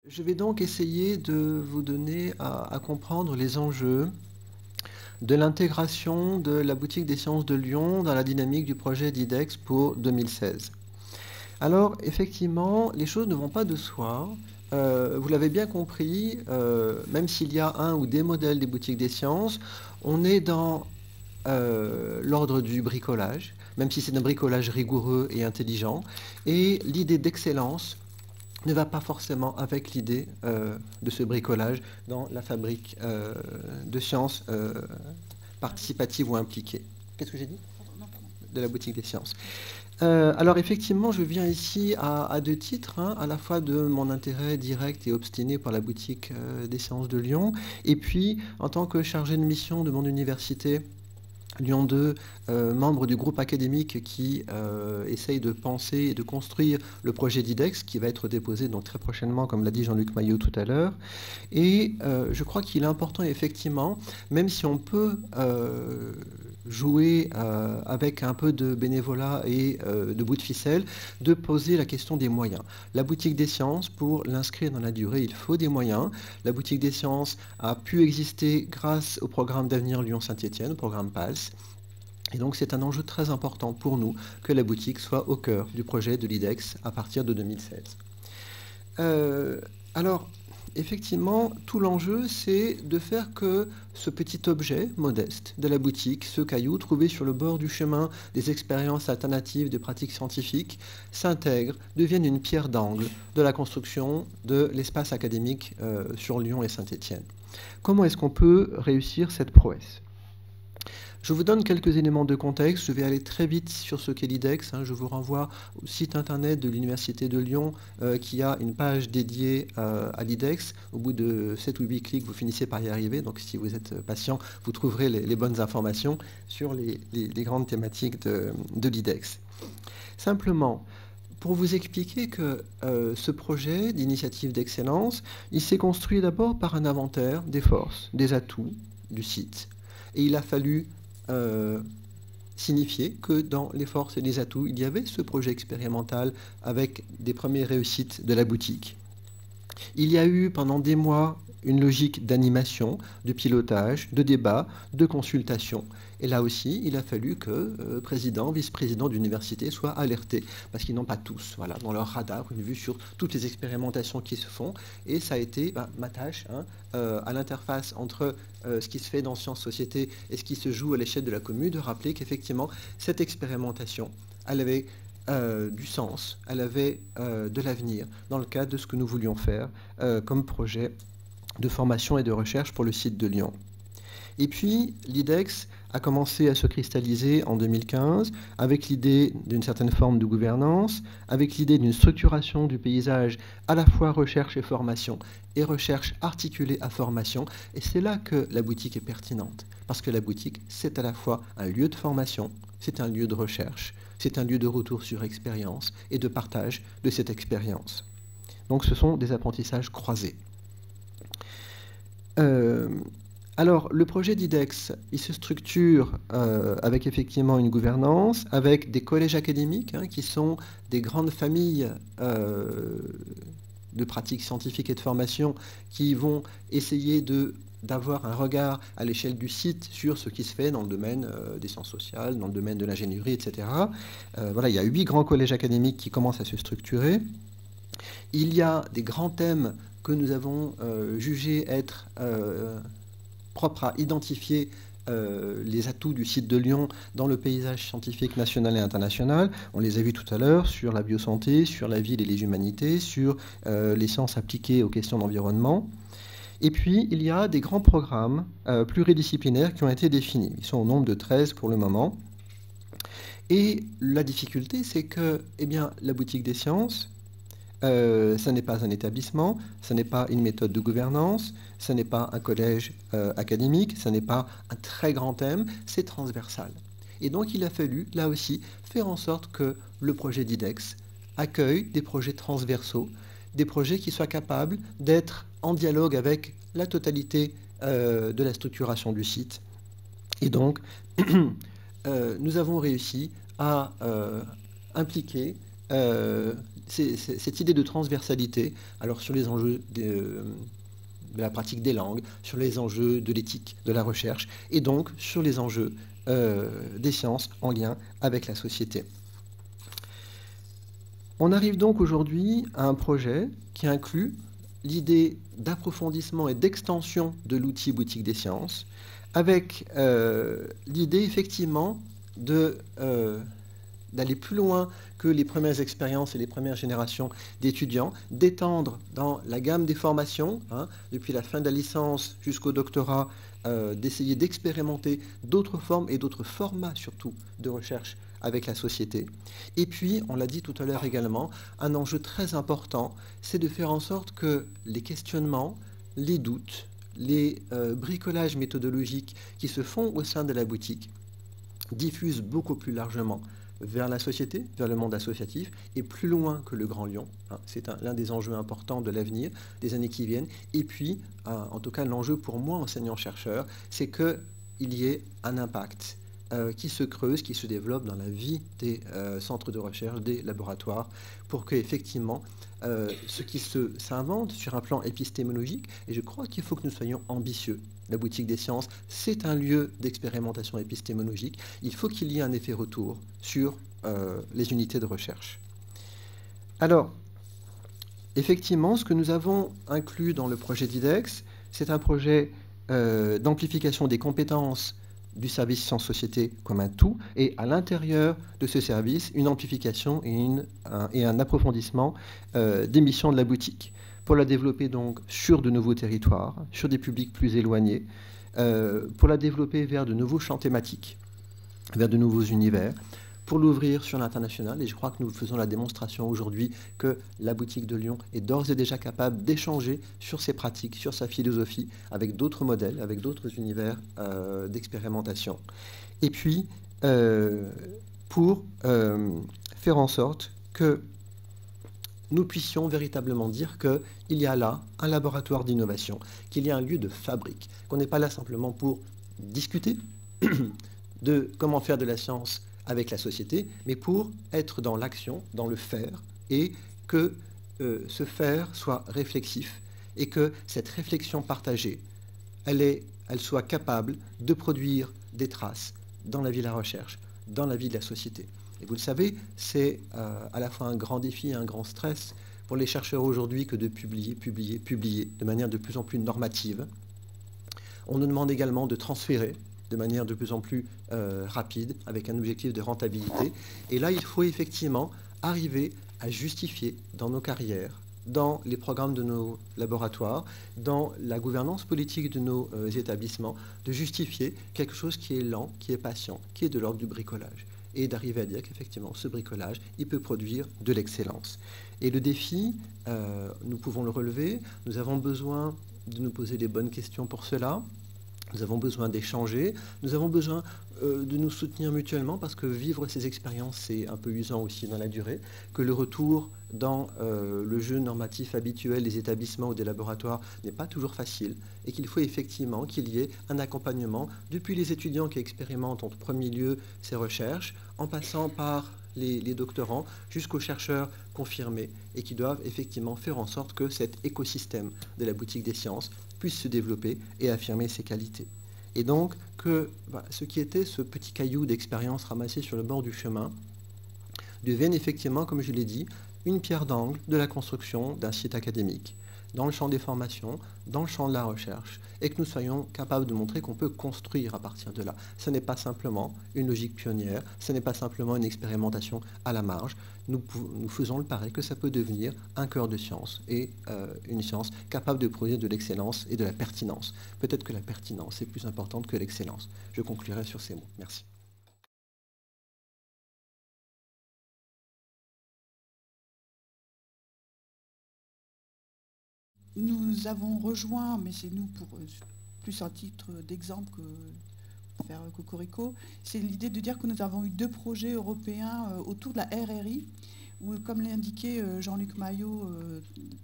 Je vais donc essayer de vous donner à comprendre les enjeux de l'intégration de la boutique des sciences de Lyon dans la dynamique du projet d'IDEX pour 2016. Alors, effectivement, les choses ne vont pas de soi. Vous l'avez bien compris, même s'il y a un ou des modèles des boutiques des sciences, on est dans l'ordre du bricolage, même si c'est un bricolage rigoureux et intelligent, et l'idée d'excellence ne va pas forcément avec l'idée de ce bricolage dans la fabrique de sciences participatives ou impliquées. Qu'est-ce que j'ai dit? De la boutique des sciences. Alors effectivement, je viens ici à deux titres, hein, à la fois de mon intérêt direct et obstiné pour la boutique des sciences de Lyon, et puis en tant que chargé de mission de mon université Lyon 2, membre du groupe académique qui essaye de penser et de construire le projet d'IDEX qui va être déposé donc très prochainement, comme l'a dit Jean-Luc Maillot tout à l'heure. Et je crois qu'il est important effectivement, même si on peut jouer avec un peu de bénévolat et de bout de ficelle, de poser la question des moyens. La boutique des sciences, pour l'inscrire dans la durée, il faut des moyens. La boutique des sciences a pu exister grâce au programme d'avenir Lyon-Saint-Étienne, au programme PALS. Et donc c'est un enjeu très important pour nous que la boutique soit au cœur du projet de l'IDEX à partir de 2016. Alors, effectivement, tout l'enjeu, c'est de faire que ce petit objet modeste de la boutique, ce caillou trouvé sur le bord du chemin des expériences alternatives de pratiques scientifiques, s'intègre, devienne une pierre d'angle de la construction de l'espace académique sur Lyon et Saint-Étienne. Comment est-ce qu'on peut réussir cette prouesse ? Je vous donne quelques éléments de contexte, je vais aller très vite sur ce qu'est l'IDEX, je vous renvoie au site internet de l'Université de Lyon qui a une page dédiée à l'IDEX. Au bout de 7 ou 8 clics, vous finissez par y arriver, donc si vous êtes patient, vous trouverez les bonnes informations sur les grandes thématiques de l'IDEX. Simplement, pour vous expliquer que ce projet d'initiative d'excellence, il s'est construit d'abord par un inventaire des forces, des atouts du site. Et il a fallu signifier que dans les forces et les atouts, il y avait ce projet expérimental avec des premières réussites de la boutique. Il y a eu pendant des mois une logique d'animation, de pilotage, de débat, de consultation. Et là aussi, il a fallu que président, vice-président d'université soient alertés, parce qu'ils n'ont pas tous, voilà, dans leur radar, une vue sur toutes les expérimentations qui se font. Et ça a été ma tâche, à l'interface entre ce qui se fait dans Sciences Société et ce qui se joue à l'échelle de la commune, de rappeler qu'effectivement, cette expérimentation, elle avait du sens, elle avait de l'avenir dans le cadre de ce que nous voulions faire comme projet de formation et de recherche pour le site de Lyon. Et puis, l'IDEX a commencé à se cristalliser en 2015 avec l'idée d'une certaine forme de gouvernance, avec l'idée d'une structuration du paysage à la fois recherche et formation, et recherche articulée à formation. Et c'est là que la boutique est pertinente, parce que la boutique, c'est à la fois un lieu de formation, c'est un lieu de recherche, c'est un lieu de retour sur expérience et de partage de cette expérience. Donc ce sont des apprentissages croisés. Alors, le projet d'IDEX, il se structure avec effectivement une gouvernance, avec des collèges académiques qui sont des grandes familles de pratiques scientifiques et de formation qui vont essayer d'avoir un regard à l'échelle du site sur ce qui se fait dans le domaine des sciences sociales, dans le domaine de l'ingénierie, etc. Voilà, il y a 8 grands collèges académiques qui commencent à se structurer. Il y a des grands thèmes que nous avons jugés être propres à identifier les atouts du site de Lyon dans le paysage scientifique national et international. On les a vus tout à l'heure sur la biosanté, sur la ville et les humanités, sur les sciences appliquées aux questions d'environnement. Et puis, il y a des grands programmes pluridisciplinaires qui ont été définis. Ils sont au nombre de 13 pour le moment. Et la difficulté, c'est que la boutique des sciences, ça n'est pas un établissement, ça n'est pas une méthode de gouvernance, ça n'est pas un collège académique, ça n'est pas un très grand thème, c'est transversal. Et donc il a fallu, là aussi, faire en sorte que le projet d'IDEX accueille des projets transversaux, des projets qui soient capables d'être en dialogue avec la totalité de la structuration du site. Et donc, nous avons réussi à impliquer cette idée de transversalité, alors sur les enjeux de la pratique des langues, sur les enjeux de l'éthique, de la recherche, et donc sur les enjeux des sciences en lien avec la société. On arrive donc aujourd'hui à un projet qui inclut l'idée d'approfondissement et d'extension de l'outil boutique des sciences, avec l'idée effectivement d'aller plus loin que les premières expériences et les premières générations d'étudiants, d'étendre dans la gamme des formations, depuis la fin de la licence jusqu'au doctorat, d'essayer d'expérimenter d'autres formes et d'autres formats surtout de recherche avec la société. Et puis, on l'a dit tout à l'heure également, un enjeu très important, c'est de faire en sorte que les questionnements, les doutes, les bricolages méthodologiques qui se font au sein de la boutique diffusent beaucoup plus largement vers la société, vers le monde associatif, et plus loin que le Grand Lyon. C'est l'un des enjeux importants de l'avenir, des années qui viennent. Et puis, en tout cas, l'enjeu pour moi, enseignant-chercheur, c'est qu'il y ait un impact qui se creuse, qui se développe dans la vie des centres de recherche, des laboratoires, pour qu'effectivement, ce qui s'invente sur un plan épistémologique, et je crois qu'il faut que nous soyons ambitieux. La boutique des sciences, c'est un lieu d'expérimentation épistémologique. Il faut qu'il y ait un effet retour sur les unités de recherche. Alors, effectivement, ce que nous avons inclus dans le projet d'IDEX, c'est un projet d'amplification des compétences du service sciences-société comme un tout, et à l'intérieur de ce service, une amplification et un approfondissement des missions de la boutique, pour la développer donc sur de nouveaux territoires, sur des publics plus éloignés, pour la développer vers de nouveaux champs thématiques, vers de nouveaux univers, pour l'ouvrir sur l'international. Et je crois que nous faisons la démonstration aujourd'hui que la boutique de Lyon est d'ores et déjà capable d'échanger sur ses pratiques, sur sa philosophie, avec d'autres modèles, avec d'autres univers d'expérimentation. Et puis, pour faire en sorte que nous puissions véritablement dire qu'il y a là un laboratoire d'innovation, qu'il y a un lieu de fabrique, qu'on n'est pas là simplement pour discuter de comment faire de la science avec la société, mais pour être dans l'action, dans le faire, et que ce faire soit réflexif, et que cette réflexion partagée, elle soit capable de produire des traces dans la vie de la recherche, dans la vie de la société. Et vous le savez, c'est à la fois un grand défi et un grand stress pour les chercheurs aujourd'hui que de publier de manière de plus en plus normative. On nous demande également de transférer de manière de plus en plus rapide, avec un objectif de rentabilité. Et là, il faut effectivement arriver à justifier dans nos carrières, dans les programmes de nos laboratoires, dans la gouvernance politique de nos établissements, de justifier quelque chose qui est lent, qui est patient, qui est de l'ordre du bricolage. Et d'arriver à dire qu'effectivement, ce bricolage, il peut produire de l'excellence. Et le défi, nous pouvons le relever. Nous avons besoin de nous poser les bonnes questions pour cela. Nous avons besoin d'échanger, nous avons besoin de nous soutenir mutuellement, parce que vivre ces expériences, c'est un peu usant aussi dans la durée, que le retour dans le jeu normatif habituel des établissements ou des laboratoires n'est pas toujours facile, et qu'il faut effectivement qu'il y ait un accompagnement depuis les étudiants qui expérimentent en premier lieu ces recherches, en passant par les doctorants, jusqu'aux chercheurs confirmés, et qui doivent effectivement faire en sorte que cet écosystème de la boutique des sciences puisse se développer et affirmer ses qualités. Et donc que ce qui était ce petit caillou d'expérience ramassé sur le bord du chemin devienne effectivement, comme je l'ai dit, une pierre d'angle de la construction d'un site académique, dans le champ des formations, dans le champ de la recherche, et que nous soyons capables de montrer qu'on peut construire à partir de là. Ce n'est pas simplement une logique pionnière, ce n'est pas simplement une expérimentation à la marge. Nous faisons le pari que ça peut devenir un cœur de science, et une science capable de produire de l'excellence et de la pertinence. Peut-être que la pertinence est plus importante que l'excellence. Je conclurai sur ces mots. Merci. Nous avons rejoint, mais c'est nous pour plus un titre d'exemple que faire cocorico, c'est l'idée de dire que nous avons eu 2 projets européens autour de la RRI, où, comme l'a indiqué Jean-Luc Maillot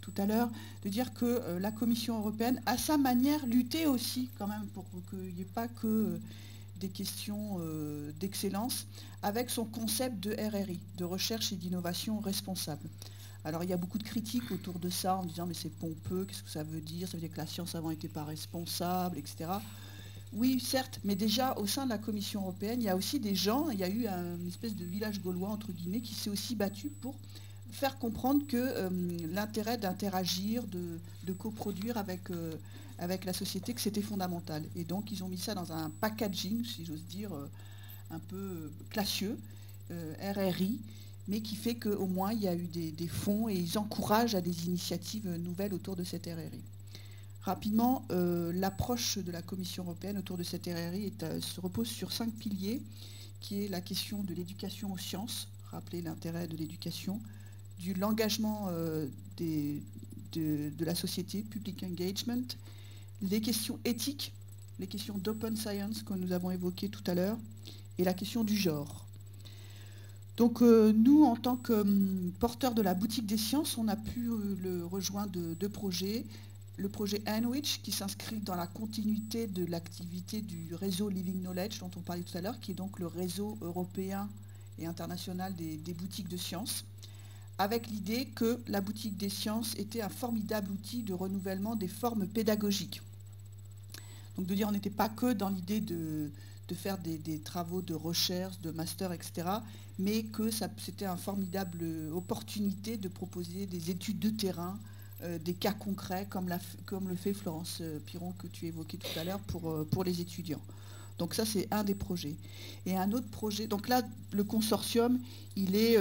tout à l'heure, de dire que la Commission européenne, à sa manière, luttait aussi quand même pour qu'il n'y ait pas que des questions d'excellence, avec son concept de RRI, de recherche et d'innovation responsable. Alors il y a beaucoup de critiques autour de ça en disant mais c'est pompeux, qu'est-ce que ça veut dire que la science avant n'était pas responsable, etc. Oui, certes, mais déjà au sein de la Commission européenne, il y a aussi des gens, il y a eu une espèce de village gaulois, entre guillemets, qui s'est aussi battu pour faire comprendre que l'intérêt d'interagir, de coproduire avec la société, que c'était fondamental. Et donc ils ont mis ça dans un packaging, si j'ose dire, un peu classieux, RRI, mais qui fait qu'au moins il y a eu des fonds et ils encouragent à des initiatives nouvelles autour de cette RRI. Rapidement, l'approche de la Commission européenne autour de cette RRI se repose sur 5 piliers, qui est la question de l'éducation aux sciences, rappeler l'intérêt de l'éducation, de l'engagement de la société, public engagement, les questions éthiques, les questions d'open science que nous avons évoquées tout à l'heure, et la question du genre. Donc nous, en tant que porteurs de la boutique des sciences, on a pu le rejoindre de 2 projets. Le projet Enwich, qui s'inscrit dans la continuité de l'activité du réseau Living Knowledge, dont on parlait tout à l'heure, qui est donc le réseau européen et international des boutiques de sciences, avec l'idée que la boutique des sciences était un formidable outil de renouvellement des formes pédagogiques. Donc de dire on n'était pas que dans l'idée de faire des travaux de recherche, de master, etc., mais que c'était une formidable opportunité de proposer des études de terrain, des cas concrets, comme le fait Florence Piron, que tu évoquais tout à l'heure, pour les étudiants. Donc ça, c'est un des projets. Et un autre projet, donc là, le consortium, il est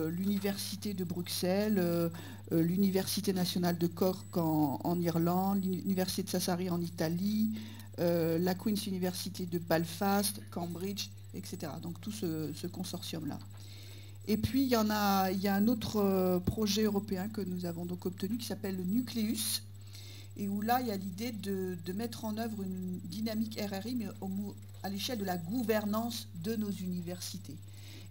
l'Université de Bruxelles, l'Université nationale de Cork en Irlande, l'Université de Sassari en Italie, la Queen's University de Belfast, Cambridge, etc. Donc tout ce consortium-là. Et puis il y a un autre projet européen que nous avons donc obtenu qui s'appelle le Nucleus, et où là il y a l'idée de mettre en œuvre une dynamique RRI, mais à l'échelle de la gouvernance de nos universités.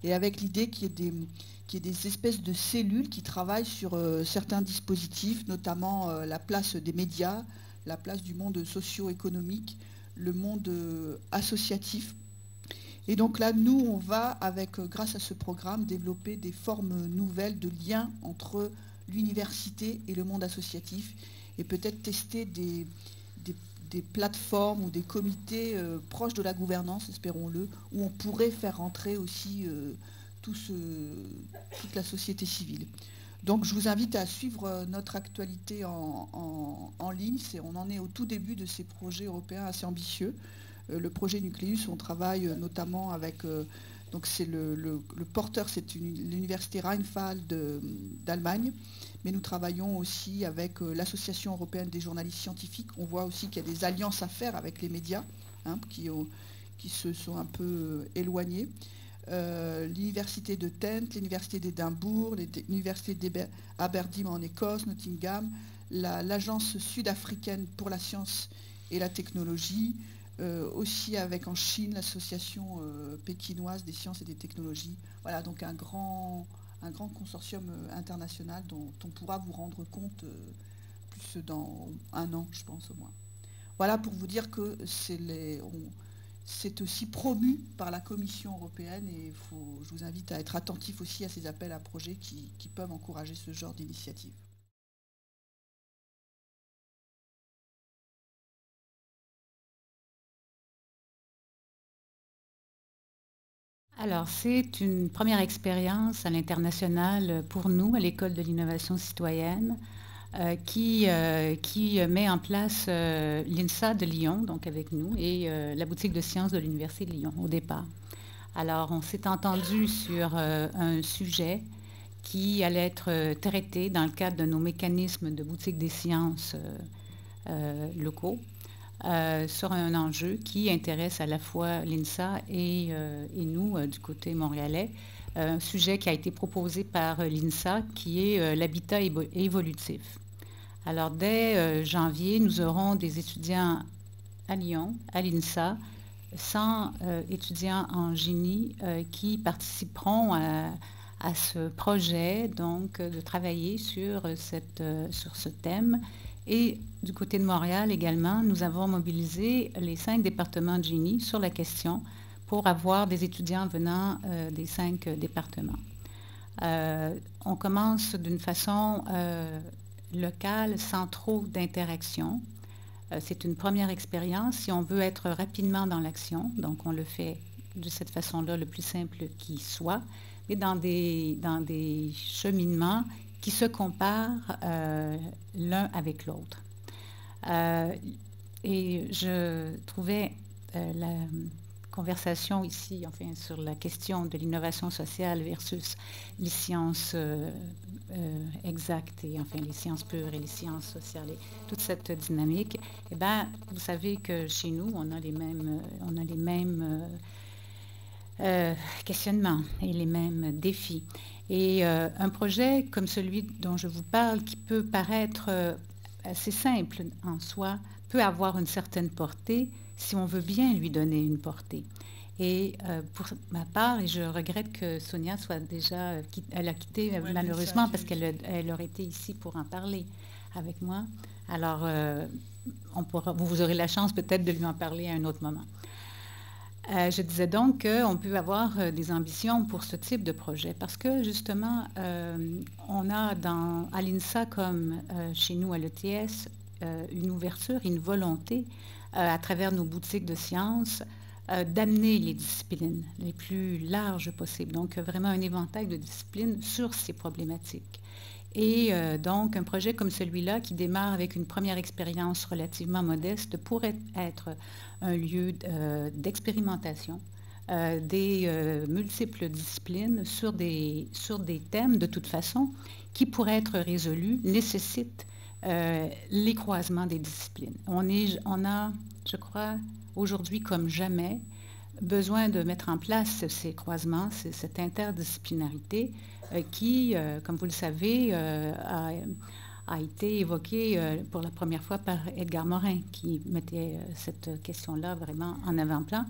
Et avec l'idée qu'il y ait des espèces de cellules qui travaillent sur certains dispositifs, notamment la place des médias, la place du monde socio-économique, le monde associatif. Et donc là, nous, on va, grâce à ce programme, développer des formes nouvelles de liens entre l'université et le monde associatif, et peut-être tester des plateformes ou des comités proches de la gouvernance, espérons-le, où on pourrait faire rentrer aussi toute la société civile. Donc je vous invite à suivre notre actualité en ligne. On en est au tout début de ces projets européens assez ambitieux. Le projet Nucleus, on travaille notamment avec, donc c'est le porteur, c'est l'université Rheinfall d'Allemagne, mais nous travaillons aussi avec l'Association européenne des journalistes scientifiques. On voit aussi qu'il y a des alliances à faire avec les médias, hein, qui se sont un peu éloignés. L'université de Trent, l'université d'Édimbourg, l'université d'Aberdeen en Écosse, Nottingham, l'agence sud-africaine pour la science et la technologie, aussi avec en Chine l'association pékinoise des sciences et des technologies. Voilà, donc un grand consortium international dont on pourra vous rendre compte plus dans 1 an, je pense au moins. Voilà pour vous dire que c'est aussi promu par la Commission européenne, et je vous invite à être attentif aussi à ces appels à projets qui peuvent encourager ce genre d'initiative. Alors, c'est une première expérience à l'international pour nous, à l'École de l'innovation citoyenne, qui met en place l'INSA de Lyon, donc avec nous, et la boutique de sciences de l'Université de Lyon au départ. Alors, on s'est entendu sur un sujet qui allait être traité dans le cadre de nos mécanismes de boutique des sciences locaux, sur un enjeu qui intéresse à la fois l'INSA et nous du côté montréalais. Un sujet qui a été proposé par l'INSA qui est l'habitat évolutif. Alors dès janvier, nous aurons des étudiants à Lyon, à l'INSA, 100 étudiants en génie qui participeront à ce projet, donc de travailler sur ce thème. Et du côté de Montréal également, nous avons mobilisé les 5 départements de génie sur la question pour avoir des étudiants venant des 5 départements. On commence d'une façon locale, sans trop d'interaction. C'est une première expérience. Si on veut être rapidement dans l'action, donc on le fait de cette façon-là, le plus simple qui soit, mais dans des cheminements qui se comparent l'un avec l'autre. Et je trouvais la conversation ici, enfin, sur la question de l'innovation sociale versus les sciences exactes et enfin les sciences pures et les sciences sociales et toute cette dynamique. Eh bien, vous savez que chez nous, on a les mêmes questionnements et les mêmes défis. Et un projet comme celui dont je vous parle, qui peut paraître assez simple en soi, peut avoir une certaine portée si on veut bien lui donner une portée. Et pour ma part, et je regrette que Sonia soit déjà... elle a quitté malheureusement parce qu'elle aurait été ici pour en parler avec moi. Alors, vous aurez la chance peut-être de lui en parler à un autre moment. Je disais donc qu'on peut avoir des ambitions pour ce type de projet parce que justement, on a à l'INSA comme chez nous à l'ETS une ouverture, une volonté à travers nos boutiques de sciences d'amener les disciplines les plus larges possibles. Donc vraiment un éventail de disciplines sur ces problématiques. Et donc un projet comme celui-là qui démarre avec une première expérience relativement modeste pourrait être un lieu d'expérimentation des multiples disciplines sur des thèmes de toute façon qui pourraient être résolus, nécessitent les croisements des disciplines. On a, je crois, aujourd'hui comme jamais, besoin de mettre en place ces croisements, cette interdisciplinarité qui, comme vous le savez, a été évoquée pour la première fois par Edgar Morin, qui mettait cette question-là vraiment en avant-plan.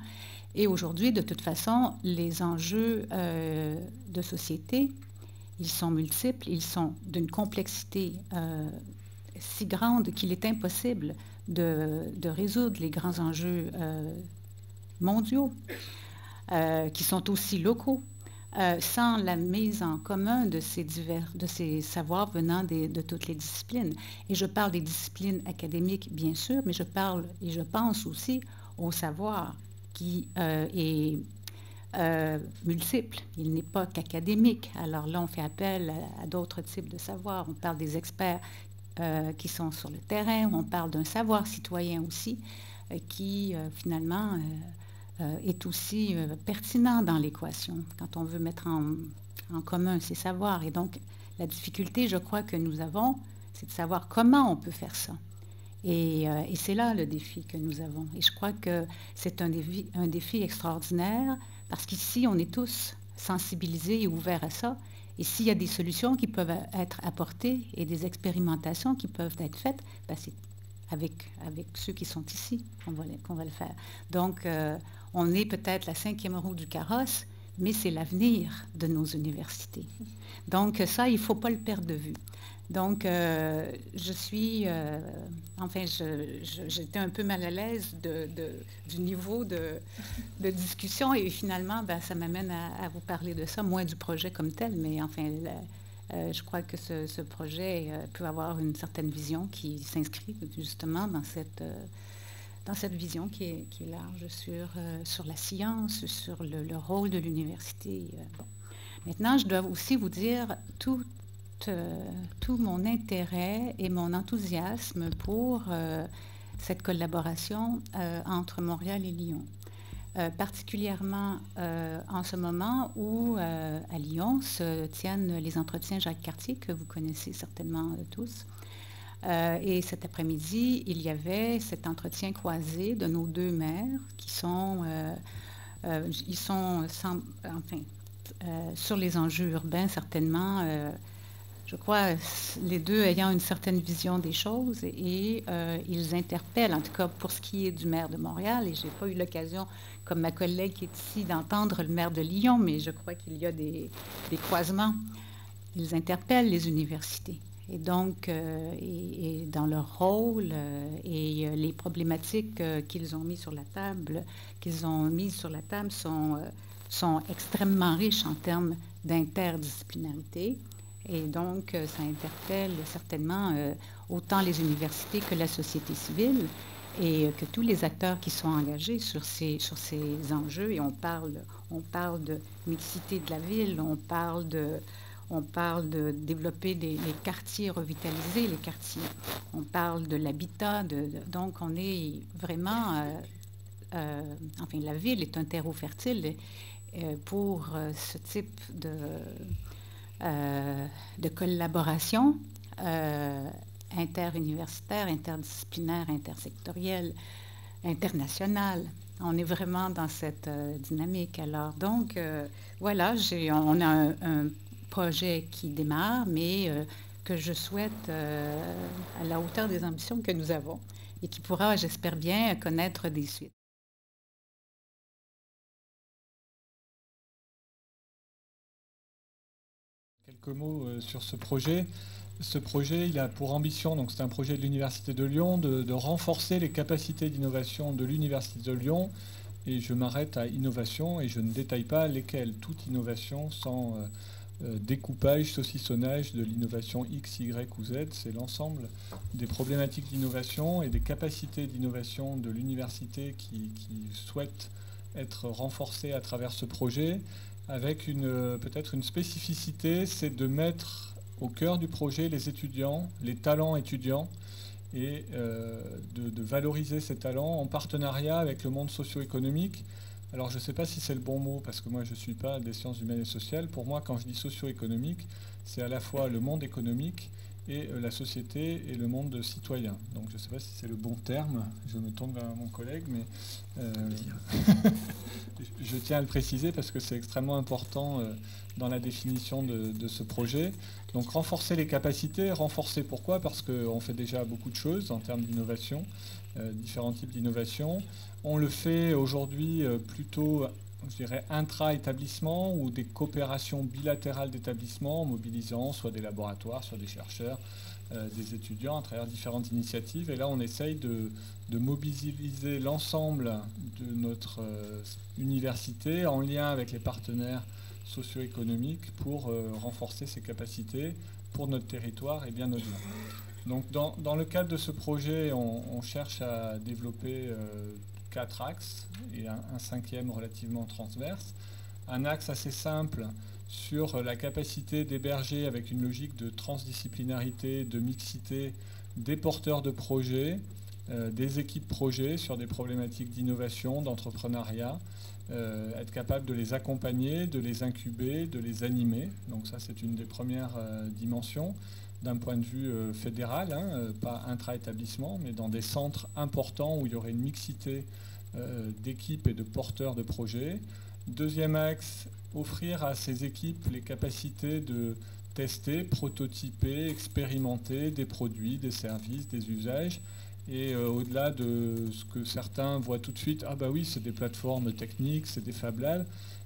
Et aujourd'hui, de toute façon, les enjeux de société, ils sont multiples, ils sont d'une complexité si grande qu'il est impossible de résoudre les grands enjeux mondiaux, qui sont aussi locaux, sans la mise en commun de ces savoirs venant de toutes les disciplines. Et je parle des disciplines académiques, bien sûr, mais je parle et je pense aussi au savoir qui est multiple. Il n'est pas qu'académique. Alors là, on fait appel à d'autres types de savoirs. On parle des experts qui sont sur le terrain. On parle d'un savoir citoyen aussi, qui finalement est aussi pertinent dans l'équation quand on veut mettre en commun ces savoirs. Et donc, la difficulté, je crois, que nous avons, c'est de savoir comment on peut faire ça. Et c'est là le défi que nous avons. Et je crois que c'est un défi extraordinaire parce qu'ici, on est tous sensibilisés et ouverts à ça. Et s'il y a des solutions qui peuvent être apportées et des expérimentations qui peuvent être faites, ben c'est avec ceux qui sont ici qu'on va le faire. Donc, on est peut-être la 5e roue du carrosse, mais c'est l'avenir de nos universités. Donc, ça, il ne faut pas le perdre de vue. Donc, je suis... enfin, j'étais un peu mal à l'aise du niveau de discussion et finalement, ben, ça m'amène à vous parler de ça, moins du projet comme tel, mais enfin, je crois que ce projet peut avoir une certaine vision qui s'inscrit justement dans cette vision qui est large sur la science, sur le rôle de l'université. Bon. Maintenant, je dois aussi vous dire tout mon intérêt et mon enthousiasme pour cette collaboration entre Montréal et Lyon. Particulièrement en ce moment où à Lyon se tiennent les entretiens Jacques Cartier, que vous connaissez certainement tous. Et cet après-midi, il y avait cet entretien croisé de nos 2 maires qui sont, sur les enjeux urbains, certainement. je crois, les deux ayant une certaine vision des choses et ils interpellent, en tout cas pour ce qui est du maire de Montréal, et je n'ai pas eu l'occasion, comme ma collègue qui est ici, d'entendre le maire de Lyon, mais je crois qu'il y a des croisements. Ils interpellent les universités. Et donc, et dans leur rôle et les problématiques qu'ils ont mis sur la table, sont extrêmement riches en termes d'interdisciplinarité. Et donc, ça interpelle certainement autant les universités que la société civile et que tous les acteurs qui sont engagés sur ces enjeux. Et on parle de mixité de la ville, on parle de développer les quartiers revitalisés, on parle de l'habitat. Donc, on est vraiment... enfin, la ville est un terreau fertile pour ce type de collaboration interuniversitaire, interdisciplinaire, intersectorielle, internationale. On est vraiment dans cette dynamique. Alors, donc, voilà, on a un projet qui démarre, mais que je souhaite à la hauteur des ambitions que nous avons et qui pourra, j'espère bien, connaître des suites. Quelques mots sur ce projet. Ce projet, il a pour ambition, donc c'est un projet de l'Université de Lyon, de renforcer les capacités d'innovation de l'Université de Lyon. Et je m'arrête à innovation et je ne détaille pas lesquelles. Toute innovation sans découpage, saucissonnage de l'innovation X, Y ou Z, c'est l'ensemble des problématiques d'innovation et des capacités d'innovation de l'université qui souhaitent être renforcées à travers ce projet, avec peut-être une spécificité, c'est de mettre au cœur du projet les étudiants, les talents étudiants, et de valoriser ces talents en partenariat avec le monde socio-économique. Alors je ne sais pas si c'est le bon mot, parce que moi je ne suis pas des sciences humaines et sociales. Pour moi, quand je dis socio-économique, c'est à la fois le monde économique et la société et le monde citoyen. Donc je ne sais pas si c'est le bon terme, je me tourne vers mon collègue, mais je tiens à le préciser parce que c'est extrêmement important dans la définition de ce projet. Donc renforcer les capacités, renforcer pourquoi? Parce qu'on fait déjà beaucoup de choses en termes d'innovation, différents types d'innovation. On le fait aujourd'hui plutôt, je dirais, intra-établissement ou des coopérations bilatérales d'établissements, mobilisant soit des laboratoires, soit des chercheurs, des étudiants à travers différentes initiatives. Et là, on essaye de mobiliser l'ensemble de notre université en lien avec les partenaires socio-économiques pour renforcer ses capacités pour notre territoire et bien au-delà. Donc dans le cadre de ce projet, on cherche à développer 4 axes et un cinquième relativement transverse. Un axe assez simple sur la capacité d'héberger avec une logique de transdisciplinarité, de mixité des porteurs de projets, des équipes projets sur des problématiques d'innovation, d'entrepreneuriat, être capable de les accompagner, de les incuber, de les animer. Donc ça, c'est une des premières dimensions d'un point de vue fédéral, pas intra-établissement, mais dans des centres importants où il y aurait une mixité d'équipes et de porteurs de projets. Deuxième axe, offrir à ces équipes les capacités de tester, prototyper, expérimenter des produits, des services, des usages. Et au-delà de ce que certains voient tout de suite, ah bah oui, c'est des plateformes techniques, c'est des Fab Labs,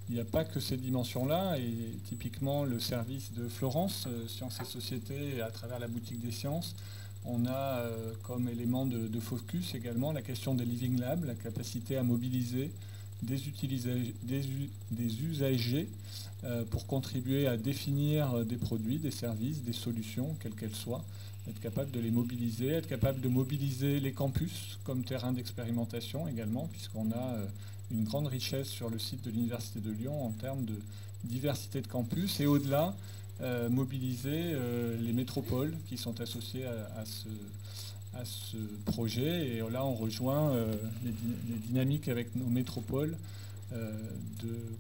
il n'y a pas que ces dimensions-là. Et typiquement, le service de Florence, Sciences et Sociétés, et à travers la boutique des sciences, on a comme élément de focus également la question des Living Labs, la capacité à mobiliser des usagers pour contribuer à définir des produits, des services, des solutions, quelles qu'elles soient, être capable de les mobiliser, être capable de mobiliser les campus comme terrain d'expérimentation également, puisqu'on a une grande richesse sur le site de l'Université de Lyon en termes de diversité de campus, et au-delà, mobiliser les métropoles qui sont associées à ce projet. Et là, on rejoint les dynamiques avec nos métropoles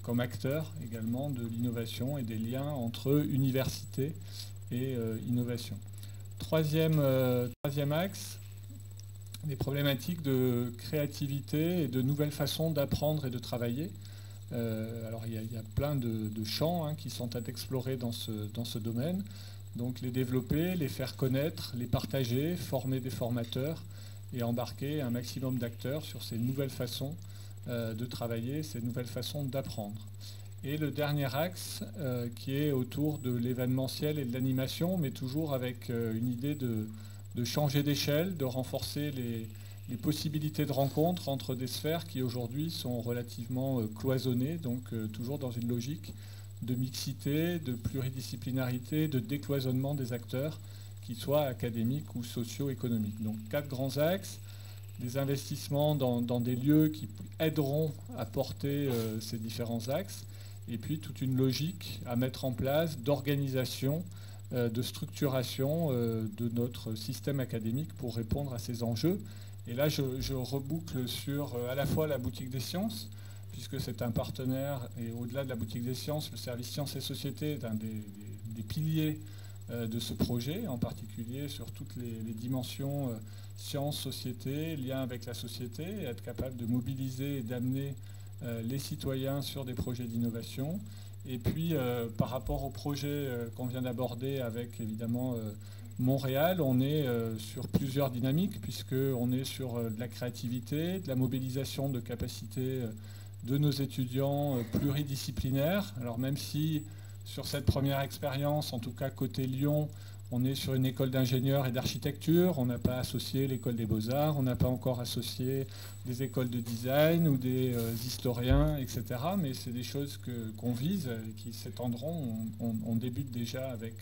comme acteurs également de l'innovation et des liens entre université et innovation. Troisième axe, des problématiques de créativité et de nouvelles façons d'apprendre et de travailler. Alors il y a plein de champs qui sont à explorer dans ce domaine. Donc les développer, les faire connaître, les partager, former des formateurs et embarquer un maximum d'acteurs sur ces nouvelles façons de travailler, ces nouvelles façons d'apprendre. Et le dernier axe qui est autour de l'événementiel et de l'animation, mais toujours avec une idée de changer d'échelle, de renforcer les possibilités de rencontre entre des sphères qui aujourd'hui sont relativement cloisonnées, donc toujours dans une logique de mixité, de pluridisciplinarité, de décloisonnement des acteurs, qu'ils soient académiques ou socio-économiques. Donc 4 grands axes, des investissements dans des lieux qui aideront à porter ces différents axes, et puis toute une logique à mettre en place d'organisation, de structuration de notre système académique pour répondre à ces enjeux. Et là, je reboucle sur à la fois la boutique des sciences, puisque c'est un partenaire, et au-delà de la boutique des sciences, le service Sciences et Société est un des piliers de ce projet, en particulier sur toutes les dimensions sciences, société, lien avec la société, et être capable de mobiliser et d'amener les citoyens sur des projets d'innovation. Et puis, par rapport au projet qu'on vient d'aborder avec, évidemment, Montréal, on est sur plusieurs dynamiques, puisqu'on est sur de la créativité, de la mobilisation de capacités de nos étudiants pluridisciplinaires. Alors même si sur cette première expérience, en tout cas côté Lyon, on est sur une école d'ingénieurs et d'architecture, on n'a pas associé l'école des beaux-arts, on n'a pas encore associé des écoles de design ou des historiens, etc. Mais c'est des choses qu'on vise et qui s'étendront. On débute déjà avec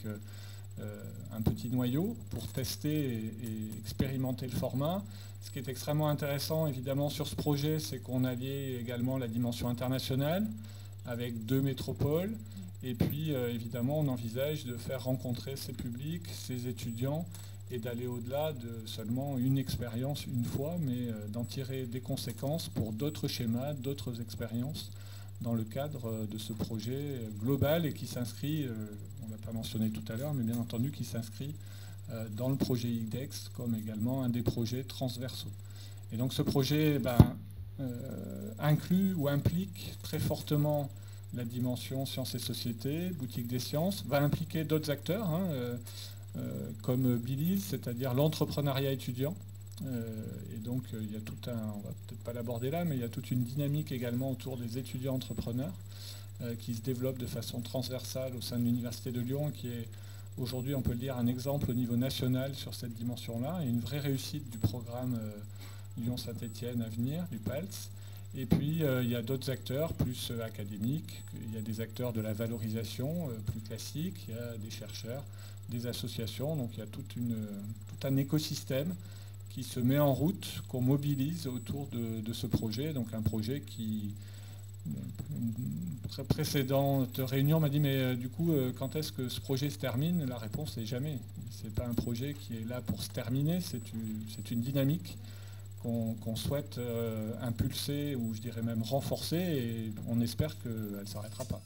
un petit noyau pour tester et expérimenter le format. Ce qui est extrêmement intéressant, évidemment, sur ce projet, c'est qu'on alliait également la dimension internationale avec 2 métropoles. Et puis, évidemment, on envisage de faire rencontrer ces publics, ces étudiants, et d'aller au-delà de seulement une expérience une fois, mais d'en tirer des conséquences pour d'autres schémas, d'autres expériences, dans le cadre de ce projet global et qui s'inscrit, on ne l'a pas mentionné tout à l'heure, mais bien entendu qui s'inscrit dans le projet IDEX comme également un des projets transversaux. Et donc ce projet inclut ou implique très fortement la dimension sciences et société, boutique des sciences, va impliquer d'autres acteurs, comme Billy's, c'est-à-dire l'entrepreneuriat étudiant. Et donc il y a tout un, on va peut-être pas l'aborder là, mais il y a toute une dynamique également autour des étudiants entrepreneurs qui se développe de façon transversale au sein de l'Université de Lyon, qui est aujourd'hui, on peut le dire, un exemple au niveau national sur cette dimension-là, et une vraie réussite du programme Lyon-Saint-Étienne à venir, du PALS. Et puis, il y a d'autres acteurs plus académiques, il y a des acteurs de la valorisation plus classiques, il y a des chercheurs, des associations, donc il y a tout un écosystème qui se met en route, qu'on mobilise autour de ce projet, donc un projet qui, une précédente réunion m'a dit, mais du coup, quand est-ce que ce projet se termine? La réponse est jamais. Ce n'est pas un projet qui est là pour se terminer, c'est une dynamique qu'on souhaite impulser, ou je dirais même renforcer, et on espère qu'elle ne s'arrêtera pas.